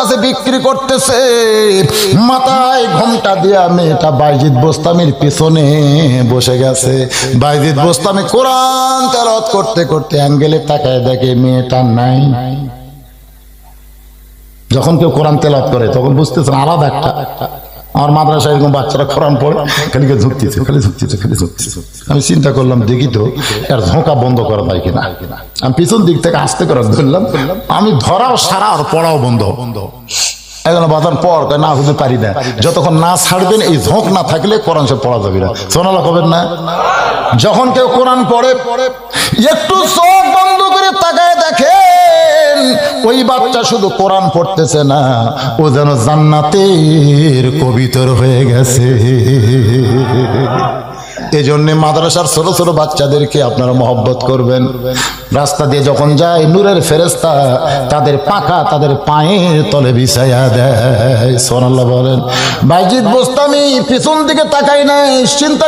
কাছে বিক্রি করতেছে। মাথায় ঘোমটা দিয়া মেয়েটা বাইজিদ বোস্তামির পিছনে বসে গেছে। বাইজিদ বোস্তামি কোরআন তেলাওয়াত করতে করতে অ্যাঙ্গেলে তাকায় দেখে মেয়েটা নাই। যখন কেউ কোরআন তেলাওয়াত করে তখন বুঝতেছেন আলাদা একটা। আমার মাদ্রাসায় এরকম বাচ্চারা কোরআন পড়ে খালি ঝুঁকতেছে, খালি ঝুঁকতেছে, খালি ঝুঁকতেছে। আমি চিন্তা করলাম দেখি তো এর ঝোঁকা বন্ধ করা যায় কিনা। আমি পিছন দিক থেকে আস্তে করে ধরলাম, আমি ধরাও সারা আর পড়াও বন্ধ। এখন বাজার পর না হতে পারি না, যতক্ষণ না ছাড়বেন এই ঝোঁক না থাকলে কোরআন সে পড়া যাবে না। সোনালা কবেন না? যখন কেউ কোরআন পড়ে একটু চোখ বন্ধ করে তাকায় দেখেন ওই বাচ্চা শুধু কোরআন পড়তেছে না, ও যেন জান্নাতের কবিতর হয়ে গেছে। এই জন্য মাদ্রাসার ছোট ছোট বাচ্চাদেরকে আপনারা মহব্বত করবেন। রাস্তা দিয়ে যখন যায় নূরের ফেরেশতা তাদের পাখা তাদের পায়ের তলে বিছায়া দেয়। সুবহানাল্লাহ বলেন। বাইজিদ বোস্তামি পিছন দিকে তাকাই নাই, চিন্তা